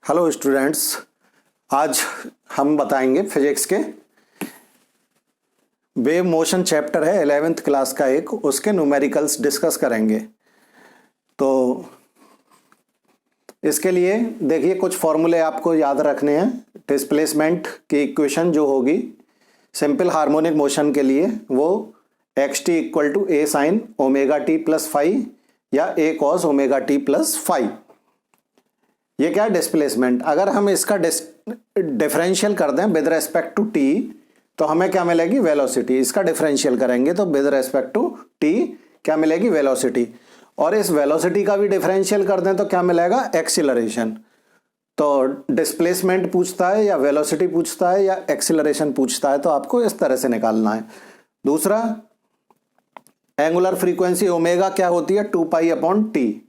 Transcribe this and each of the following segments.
Hello students, आज हम बताएंगे फिजिक्स के वेव मोशन चैप्टर है 11th क्लास का एक, उसके न्यूमेरिकल्स डिस्कस करेंगे। तो इसके लिए देखिए कुछ फॉर्मूले आपको याद रखने हैं। डिस्प्लेसमेंट की इक्वेशन जो होगी सिंपल हार्मोनिक मोशन के लिए वो x t equal to a sine omega t plus five या a cos omega t plus five. ये क्या है? डिस्प्लेसमेंट। अगर हम इसका डिफरेंशियल कर दें विद रेस्पेक्ट टू टी तो हमें क्या मिलेगी? वेलोसिटी। इसका डिफरेंशियल करेंगे तो विद रेस्पेक्ट टू टी क्या मिलेगी? वेलोसिटी। और इस वेलोसिटी का भी डिफरेंशियल कर दें तो क्या मिलेगा? एक्सीलरेशन। तो डिस्प्लेसमेंट पूछता है या वेलोसिटी पूछता है या एक्सीलरेशन पूछता है, तो आपको इस तरह से निकालना है। दूसरा, एंगुलर फ्रीक्वेंसी ओमेगा क्या होती है? 2 पाई अपॉन टी,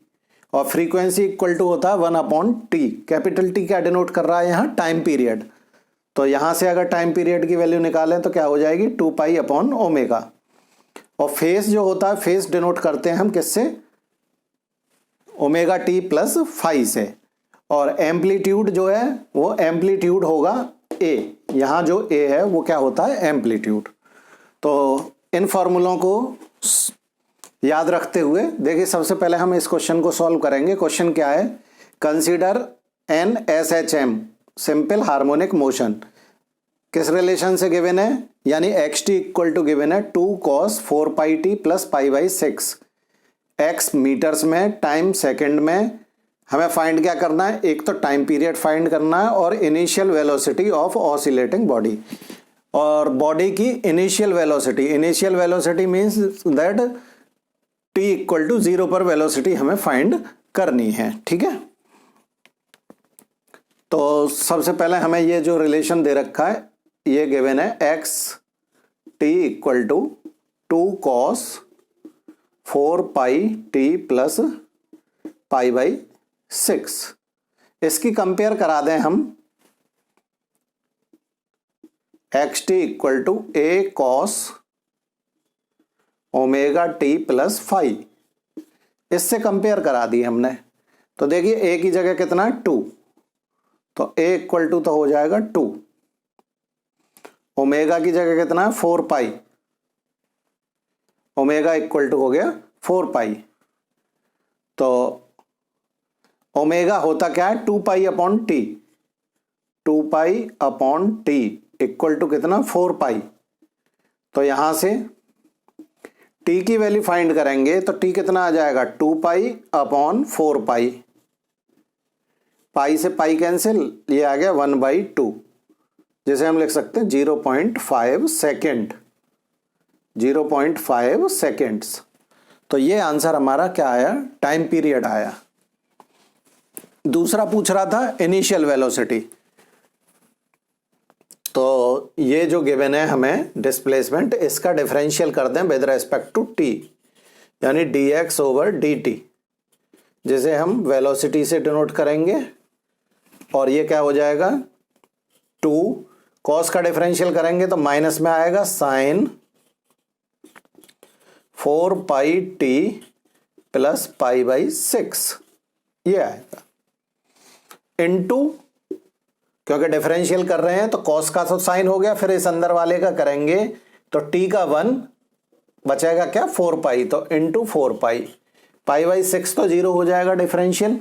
और फ्रीक्वेंसी इक्वल टू होता है 1 अपॉन टी। कैपिटल टी क्या डिनोट कर रहा है यहाँ? Time period. तो यहां से अगर टाइम पीरियड की वैल्यू निकालें तो क्या हो जाएगी? 2 पाई अपॉन ओमेगा। और फेस जो होता है, फेस डिनोट करते हैं हम किससे? ओमेगा टी प्लस फाइव से। और एम्पलीट्यूड जो है वो एम्पलीट्यूड होगा ए। यहां जो ए है वो क्या होता है? एम्पलीट्यूड। तो इन फॉर्मूलों को याद रखते हुए देखिए, सबसे पहले हम इस क्वेश्चन को सॉल्व करेंगे। क्वेश्चन क्या है? Consider an S H M simple harmonic motion. किस रिलेशन से गिवन है? यानी x t equal to given है 2 cos 4 pi t plus pi by 6। X meters में, टाइम सेकंड में। हमें फाइंड क्या करना है? एक तो टाइम पीरियड फाइंड करना है और initial velocity of oscillating body. और बॉडी की initial velocity means that t equal to 0 पर वेलोसिटी हमें फाइंड करनी है। ठीक है, तो सबसे पहले हमें ये जो रिलेशन दे रखा है ये गिवन है, x t equal to 2 cos 4 pi t plus pi by 6। इसकी कंपेयर करा दें हम, x t equal to a cos omega t plus five. इससे कंपेयर करा दी हमने। तो देखिए ए की जगह कितना है? 2। तो ए इक्वल टू तो हो जाएगा 2। ओमेगा की जगह कितना है? 4 पाई। ओमेगा इक्वल टू हो गया 4 पाई। तो ओमेगा होता क्या है? 2 pi upon t. 2 pi upon t equal to कितना? 4 पाई। तो यहां से टी की वैल्यू फाइंड करेंगे तो टी कितना आ जाएगा? 2 पाई अपॉन 4 पाई। पाई से पाई कैंसिल, ये आ गया 1/2, जिसे हम लिख सकते हैं 0.5 सेकेंड। 0.5 सेकेंड्स। तो ये आंसर हमारा क्या आया? टाइम पीरियड आया। दूसरा पूछ रहा था इनिशियल वेलोसिटी। तो ये जो गिवन है हमें डिस्प्लेसमेंट, इसका डिफरेंशियल कर दें विद रेस्पेक्ट टू टी, यानी dx ओवर dt, जिसे हम वेलोसिटी से डिनोट करेंगे। और ये क्या हो जाएगा? 2 cos का डिफरेंशियल करेंगे तो माइनस में आएगा sine 4 pi t plus pi by 6, ये आएगा। इनटू, क्योंकि डिफरेंशियल कर रहे हैं तो cos का तो साइन हो गया, फिर इस अंदर वाले का करेंगे तो t का 1 बचेगा क्या? 4 पाई। तो इनटू 4 पाई। पाई बाई 6 तो 0 हो जाएगा डिफरेंशियल।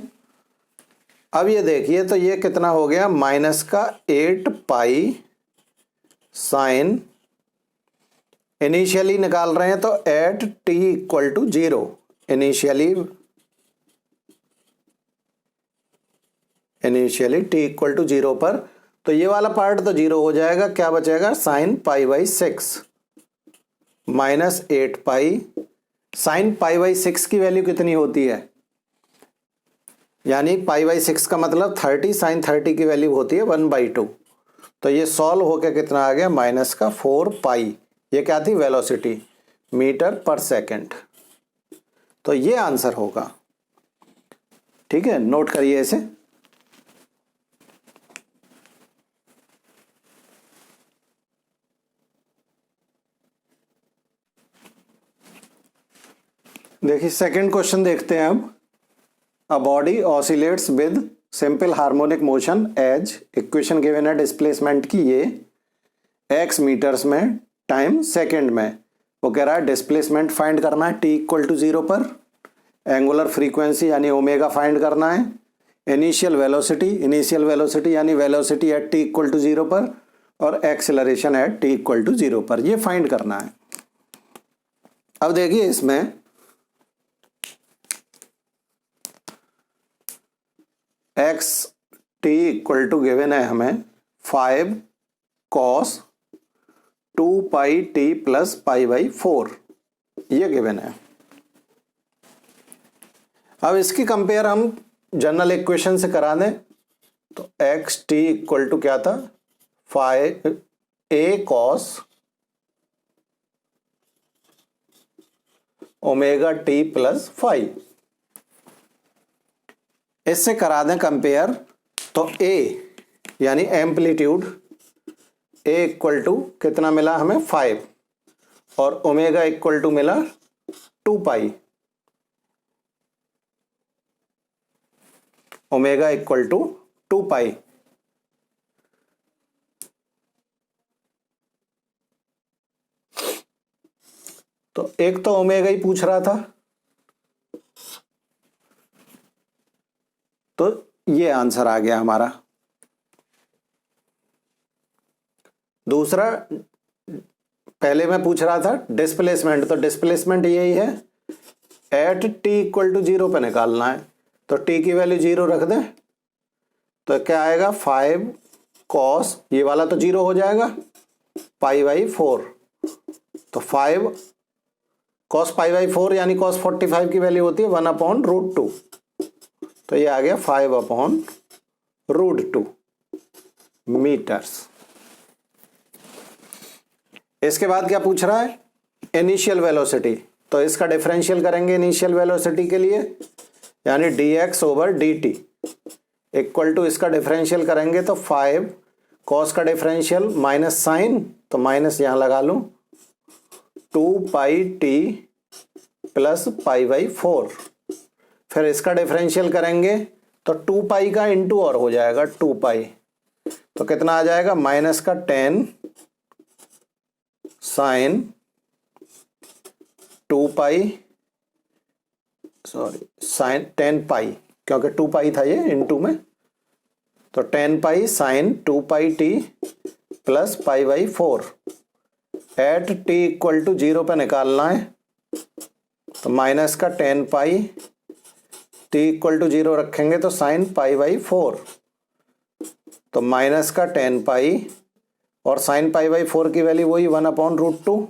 अब ये देखिए तो ये कितना हो गया? माइनस का 8 पाई साइन, इनिशियली निकाल रहे हैं तो at t equal to 0। Initially t equal to 0 पर, तो ये वाला पार्ट तो 0 हो जाएगा। क्या बचेगा? Sine pi by 6 minus 8 pi. Sine pi by 6 की वैल्यू कितनी होती है? यानी पाई बाई 6 का मतलब 30, साइन 30 की वैल्यू होती है 1/2। तो ये सॉल्व होकर कितना आ गया? माइनस का 4 पाई। ये क्या थी? वेलोसिटी, मीटर पर सेकेंड। तो ये आंसर होगा। ठीक है, नोट करिए इसे। देखिए सेकंड क्वेश्चन देखते हैं अब। A body oscillates with simple harmonic motion as equation given है डिस्प्लेसमेंट की ये x मीटर्स में टाइम सेकंड में। वो कह रहा है डिस्प्लेसमेंट फाइंड करना है t इक्वल टू 0 पर, एंगुलर फ्रीक्वेंसी यानी ओमेगा फाइंड करना है, इनिशियल वेलोसिटी यानी velocity at t equal to 0 पर, और acceleration at t equal to 0 पर, ये फाइंड करना है। अब देखिए इसमें x t equal to given है हमें 5 cos 2 pi t plus pi by 4, ये गिवन है। अब इसकी कंपेयर हम जनरल इक्वेशन से करा दें तो x t इक्वल टू क्या था, 5 a cos omega t plus 5। इससे करा दें कंपेयर तो a यानी एम्पलीट्यूड a इक्वल टू कितना मिला हमें 5 और ओमेगा इक्वल टू मिला 2 पाई, ओमेगा इक्वल टू 2 पाई। तो एक तो ओमेगा ही पूछ रहा था, तो ये आंसर आ गया हमारा। दूसरा पहले मैं पूछ रहा था डिस्प्लेसमेंट, तो डिस्प्लेसमेंट यही है एट t इक्वल टू 0 पे निकालना है, तो t की वैल्यू 0 रख दें तो क्या आएगा 5 cos, ये वाला तो 0 हो जाएगा, पाई बाई 4, तो 5 cos पाई बाई 4 यानी cos 45 की वैल्यू होती है 1/√2, तो ये आ गया 5/√2 मीटर्स। इसके बाद क्या पूछ रहा है, इनिशियल वेलोसिटी, तो इसका डिफरेंशियल करेंगे इनिशियल वेलोसिटी के लिए, यानी dx over dt equal to इसका डिफरेंशियल करेंगे तो 5 cos का डिफरेंशियल माइनस साइन, तो माइनस यहां लगा लूं 2 pi t plus pi by 4, फिर इसका डिफरेंशियल करेंगे तो 2 पाई का इंटू और हो जाएगा 2 पाई, तो कितना आ जाएगा माइनस का 10 sine 2 pi, sorry sine 10 pi, क्योंकि 2 पाई था ये इंटू में, तो 10 pi sine 2 pi t plus pi by 4 at t equal to 0 पे निकालना है, तो माइनस का 10 पाई टी इक्वल टू 0 रखेंगे तो साइन पाई बाई 4, तो माइनस का 10 पाई और साइन पाई बाई 4 की वैल्यू वही 1/√2,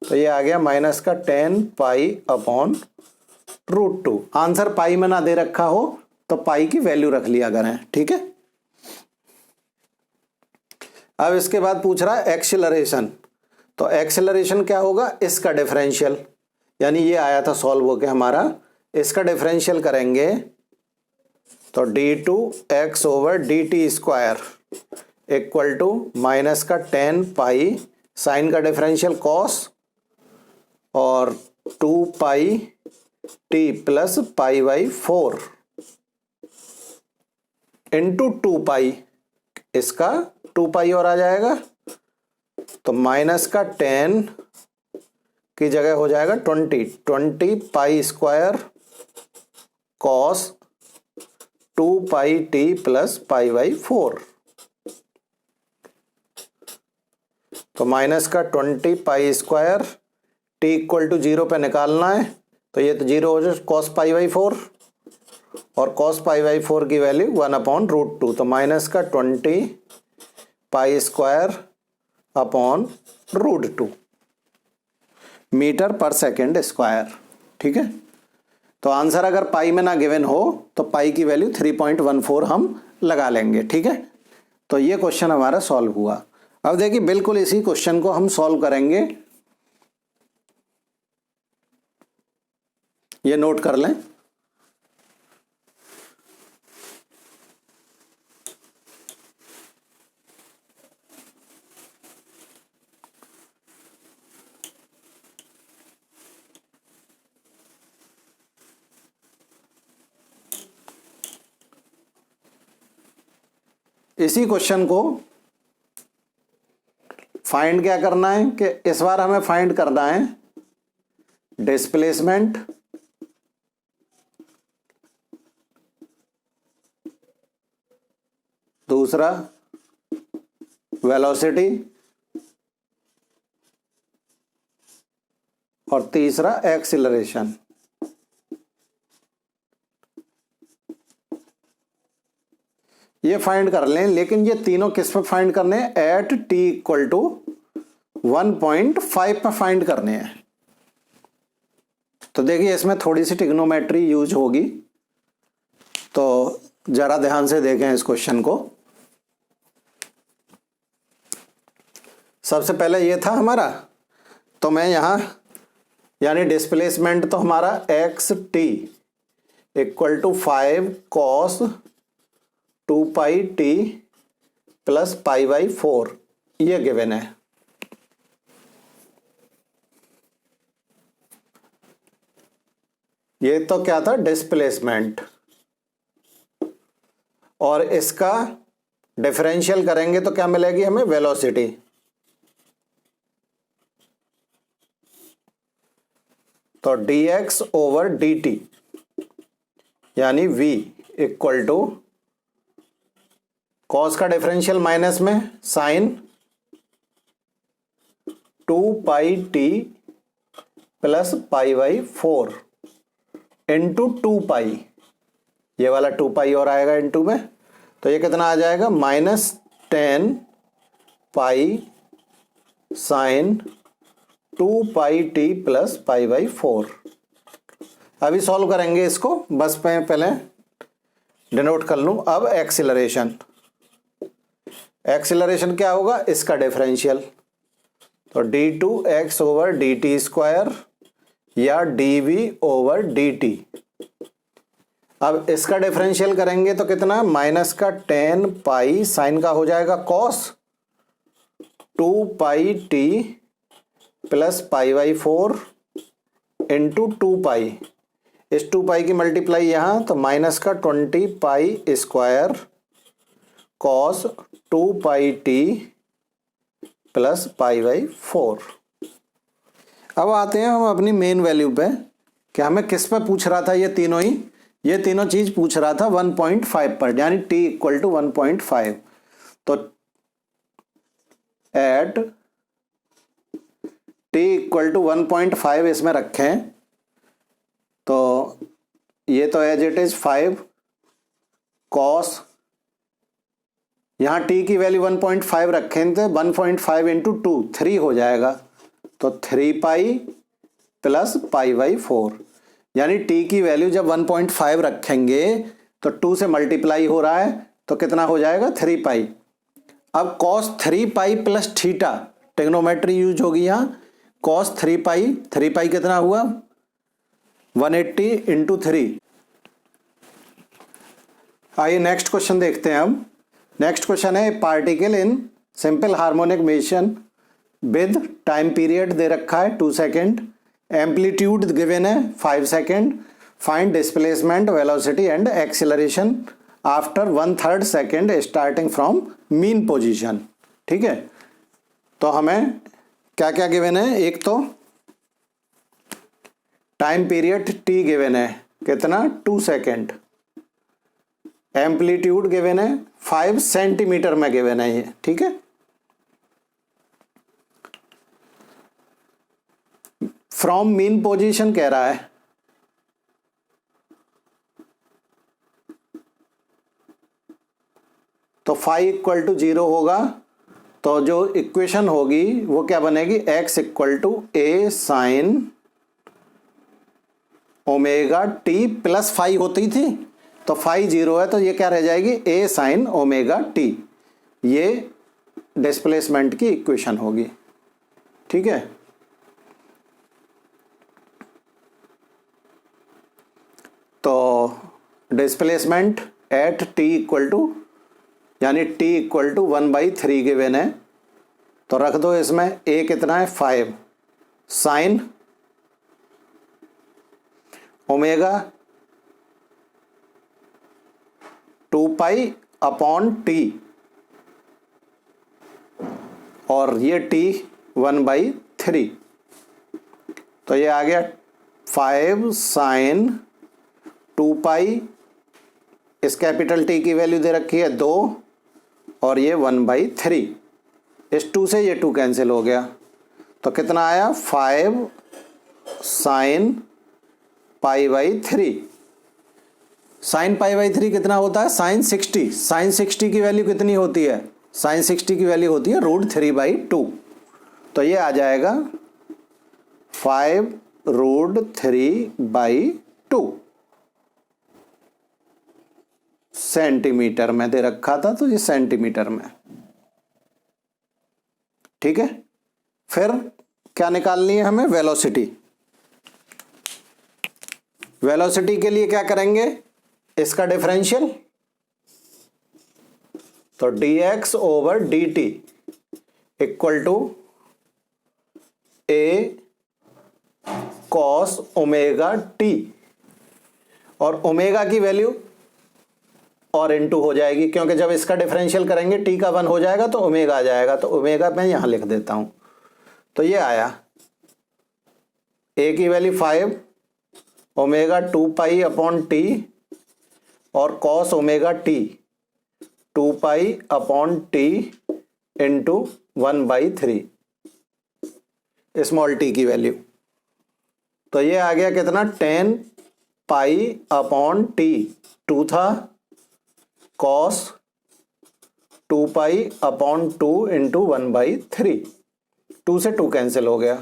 तो ये आ गया माइनस का 10 पाई अपॉन √2। आंसर पाई में ना दे रखा हो तो पाई की वैल्यू रख लिया करें, ठीक है। अब इसके बाद पूछ रहा है एक्सेलरेशन, तो एक्सेलरेशन क्या होगा, इसका डिफरेंशियल, यानी ये आया था सॉल्व होके हमारा, इसका डिफरेंशियल करेंगे तो d2x over dt square equal to minus का 10 पाई साइन का डिफरेंशियल कॉस और 2 pi t plus pi by 4 into 2 pi, इसका 2 पाई और आ जाएगा, तो माइनस का 10 की जगह हो जाएगा 20 pi square cos 2 pi t plus pi by 4, तो माइनस का 20 pi square t equal to 0 पे निकालना है, तो ये तो 0 हो जाए कॉस पाई बाई 4 और कॉस पाई बाई 4 की वैल्यू 1/√2, तो माइनस का 20 पाई स्क्वायर अपॉन √2 मीटर पर सेकेंड स्क्वायर, ठीक है। तो आंसर अगर पाई में ना गिवन हो तो पाई की वैल्यू 3.14 हम लगा लेंगे, ठीक है। तो ये क्वेश्चन हमारा सॉल्व हुआ। अब देखिए बिल्कुल इसी क्वेश्चन को हम सॉल्व करेंगे, ये नोट कर लें। इसी क्वेश्चन को फाइंड क्या करना है कि इस बार हमें फाइंड करना है डिस्प्लेसमेंट दूसरा वेलोसिटी और तीसरा एक्सीलरेशन। ये फाइंड कर लें, लेकिन ये तीनों किस पे फाइंड करने हैं? एट टी इक्वल टू 1.5 पे फाइंड करने हैं। तो देखिए इसमें थोड़ी सी ट्रिग्नोमेट्री यूज होगी, तो जरा ध्यान से देखें इस क्वेश्चन को। सबसे पहले ये था हमारा, तो मैं यहां यानी डिस्प्लेसमेंट तो हमारा x t equal to 5 cos 2 pi t plus pi by 4 ये गिवन है। ये तो क्या था? डिस्प्लेसमेंट। और इसका डिफरेंशियल करेंगे तो क्या मिलेगी हमें? वेलोसिटी। तो dx ओवर dt यानी v इक्वल टू कॉस का डिफरेंशियल माइनस में sine 2 pi t plus pi by 4 into 2 pi. ये वाला 2 पाई और आएगा इंटू में, तो ये कितना आ जाएगा? -10 pi sine 2 pi t plus pi by 4। अभी सॉल्व करेंगे इसको, बस मैं पहले डिनोट कर लूं। अब एक्सीलरेशन, एक्सीलरेशन क्या होगा? इसका डिफरेंशियल, तो d2x over D T square या dv ओवर dt। अब इसका डिफरेंशियल करेंगे तो कितना? माइनस का 10 पाई साइन का हो जाएगा cos 2 pi t plus pi by 4 into 2 पाई। इस 2 पाई की मल्टीप्लाई यहां, तो माइनस का 20 pi square cos 2 pi t plus pi by 4। अब आते हैं हम अपनी मेन वैल्यू पे कि हमें किस पे पूछ रहा था? ये तीनों चीज पूछ रहा था 1.5 पर, यानी t इक्वल टू 1.5। तो एट t इक्वल टू 1.5 इसमें रखें, तो ये तो एज इट इज 5 कॉस, यहां t की वैल्यू 1.5 रखें तो 1.5 इंटू 2 3 हो जाएगा, तो 3 पाई प्लस पाई बाई 4। यानी t की वैल्यू जब 1.5 रखेंगे तो 2 से मल्टीप्लाई हो रहा है, तो कितना हो जाएगा? 3 पाई। अब cos 3 pi plus theta, trigonometry use होगी यहां। कॉस 3 पाई कितना हुआ? 180 इंटू 3। आइए नेक्स्ट क्वेश्चन देखते हैं। हम नेक्स्ट क्वेश्चन है particle in simple harmonic motion with time period दे रखा है 2 सेकेंड, एम्पलीट्यूड गिवन है 5 second, find displacement velocity and acceleration after 1/3 second starting from mean position. ठीक है, तो हमें क्या क्या गिवन है? एक तो टाइम पीरियड t गिवन है, कितना? 2 सेकेंड। एम्पलीट्यूड गिवन है 5 सेंटीमीटर में गिवन है ये। ठीक है, फ्रॉम मीन पोजीशन कह रहा है, तो फाई इक्वल टू 0 होगा, तो जो इक्वेशन होगी वो क्या बनेगी? x equal to a sine omega t plus phi होती थी, तो फाई 0 है, तो ये क्या रह जाएगी? a sine omega t. ये डिस्प्लेसमेंट की इक्वेशन होगी। ठीक है, तो displacement at t equal to, यानी t इक्वल टू 1/3 गिवन है, तो रख दो इसमें। a कितना है? 5 sine omega 2 pi upon t, और ये t 1/3, तो ये आ गया 5 साइन 2 पाई, इस कैपिटल T की वैल्यू दे रखी है 2 और ये 1/3, इस 2 से ये 2 कैंसिल हो गया, तो कितना आया 5 साइन π/3। साइन π/3 कितना होता है साइन 60, साइन 60 की वैल्यू कितनी होती है, साइन 60 की वैल्यू होती है √3/2, तो ये आ जाएगा 5 √3/2 सेंटीमीटर में दे रखा था, तो ये सेंटीमीटर में। ठीक है, फिर क्या निकालनी है हमें, वेलोसिटी। वेलोसिटी के लिए क्या करेंगे, इसका डिफरेंशियल, तो dx/dt equal to a cos omega t, और ओमेगा की वैल्यू और इनटू हो जाएगी, क्योंकि जब इसका डिफरेंशियल करेंगे t का 1 हो जाएगा तो ओमेगा आ जाएगा, तो ओमेगा मैं यहां लिख देता हूं, तो ये आया a की वैल्यू 5 ओमेगा 2π/t और cos omega t 2π/t into 1/3 small t की वैल्यू, तो ये आ गया कितना 10π/t, 2 था, cos 2π/2 इंटू 1/3, 2 से 2 कैंसिल हो गया,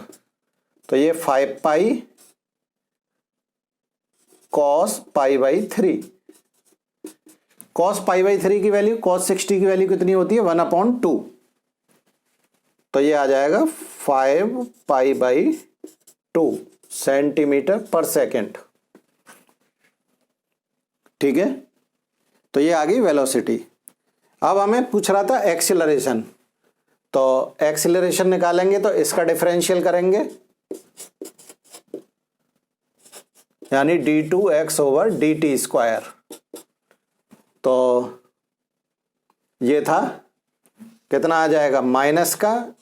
तो ये 5π cos π/3, cos π/3 की वैल्यू cos 60 की वैल्यू कितनी होती है 1/2, तो ये आ जाएगा 5π/2 सेंटीमीटर पर सेकेंड। ठीक है, तो ये आ गई वेलोसिटी। अब हमें पूछ रहा था एक्सीलरेशन, तो एक्सीलरेशन निकालेंगे तो इसका डिफरेंशियल करेंगे, यानी d2x/dt², तो ये था कितना आ जाएगा माइनस का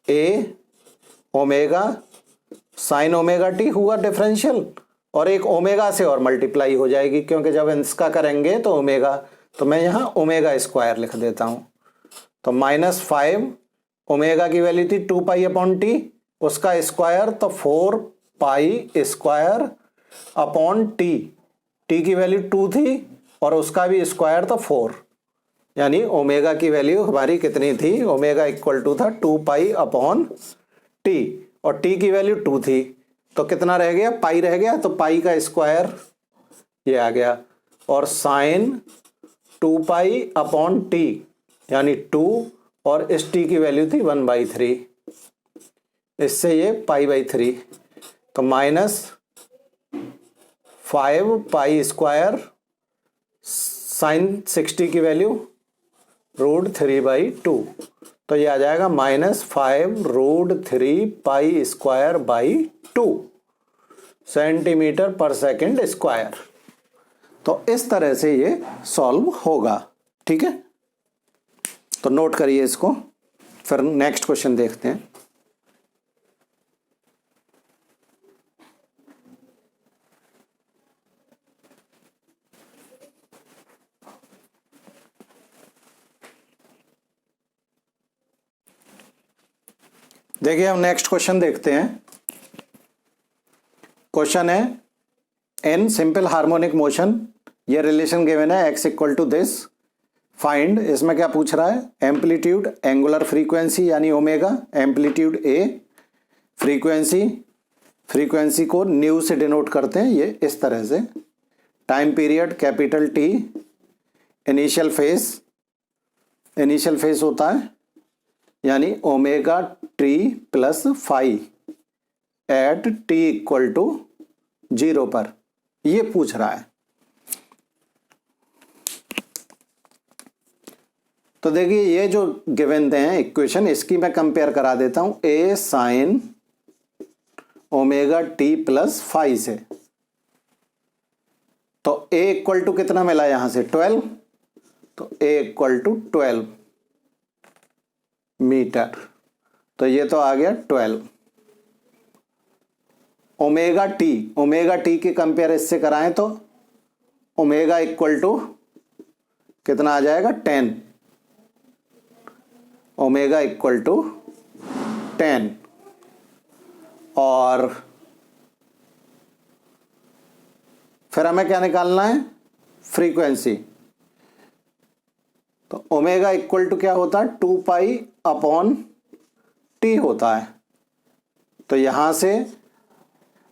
a omega sine omega t हुआ डिफरेंशियल, और एक ओमेगा से और मल्टीप्लाई हो जाएगी, क्योंकि जब इसका करेंगे तो ओमेगा, तो मैं यहाँ ओमेगा² लिख देता हूँ, तो -5 ओमेगा की वैल्यू थी 2π/t, उसका स्क्वायर तो 4π² t की वैल्यू 2 थी और उसका भी स्क्वायर तो 4, यानी ओमेगा की वैल्यू हमारी कितनी थी, ओमेगा इक्वल टू था 2π/t और t की वैल्यू 2 थी, तो कितना रह गया पाई रह गया, तो पाई का स्क्वायर ये आ गया, और साइन 2π/t यानी 2 और इस t की वैल्यू थी 1/3, इससे ये π/3, तो -5π² साइन 60 की वैल्यू √3/2, तो ये आ जाएगा -5√3π²/2 सेंटीमीटर पर सेकेंड स्क्वायर। तो इस तरह से ये सॉल्व होगा। ठीक है, तो नोट करिए इसको, फिर नेक्स्ट क्वेश्चन देखते हैं। देखिए हम नेक्स्ट क्वेश्चन देखते हैं। क्वेश्चन है इन सिंपल हार्मोनिक मोशन, ये रिलेशन गिवन है x equal to this, find, इसमें क्या पूछ रहा है, एम्पलीट्यूड, एंगुलर फ्रीक्वेंसी यानी ओमेगा, एम्पलीट्यूड a, फ्रीक्वेंसी को न्यू से डिनोट करते हैं ये इस तरह से, time period capital T, initial phase होता है यानी omega t plus phi at t equal to 0 पर, ये पूछ रहा है। तो देखिए ये जो गिवन हैं इक्वेशन, इसकी मैं कंपेयर करा देता हूं a sine omega t plus phi से, तो a इक्वल टू कितना मिला यहां से 12, तो a इक्वल टू 12, मीटर। तो ये तो आ गया 12। ओमेगा टी की कंपेयर इससे कराएं तो ओमेगा इक्वल टू कितना आ जाएगा 10। ओमेगा इक्वल टू 10 और फिर हमें क्या निकालना है, फ्रीक्वेंसी। तो ओमेगा इक्वल टू क्या होता है 2 पाई अपॉन टी होता है। तो यहां से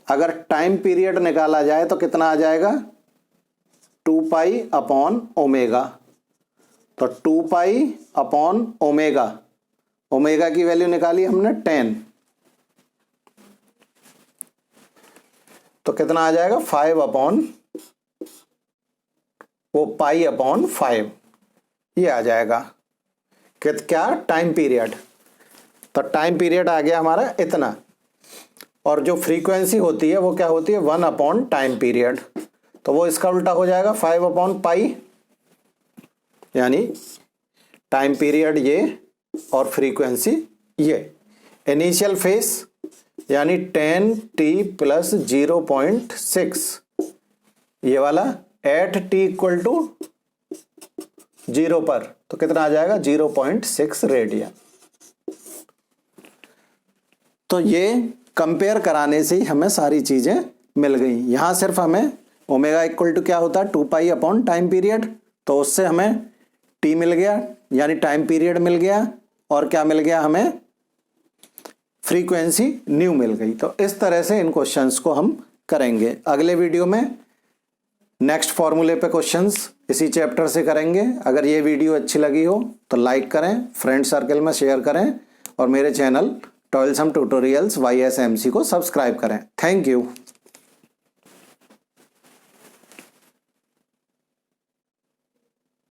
अगर टाइम पीरियड निकाला जाए तो कितना आ जाएगा 2 पाई अपॉन ओमेगा। तो 2 पाई अपॉन ओमेगा, ओमेगा की वैल्यू निकाली हमने 10, तो कितना आ जाएगा 5 अपॉन वो पाई अपॉन 5, ये आ जाएगा क्या टाइम पीरियड। तो टाइम पीरियड आ गया हमारा इतना, और जो फ्रीक्वेंसी होती है वो क्या होती है 1 अपॉन टाइम पीरियड। तो वो इसका उल्टा हो जाएगा 5 अपॉन पाई, यानी टाइम पीरियड ये और फ्रीक्वेंसी ये। इनिशियल फेस यानी 10t प्लस 0.6 ये वाला एट t इक्वल टू 0 पर, तो कितना आ जाएगा 0.6 रेडियन। तो ये कंपेयर कराने से ही हमें सारी चीजें मिल गई। यहां सिर्फ हमें ओमेगा इक्वल टू क्या होता है 2 पाई अपॉन टाइम पीरियड, तो उससे हमें टी मिल गया यानी टाइम पीरियड मिल गया, और क्या मिल गया हमें फ्रीक्वेंसी न्यू मिल गई। तो इस तरह से इन क्वेश्चंस को हम करेंगे। अगले वीडियो में नेक्स्ट फॉर्मूले पे क्वेश्चंस इसी चैप्टर से करेंगे। अगर ये वीडियो अच्छी लगी हो तो लाइक करें, फ्रेंड सर्कल में शेयर करें, और मेरे चैनल टॉयलसम ट्यूटोरियल्स YSMC को सब्सक्राइब करें। Thank you.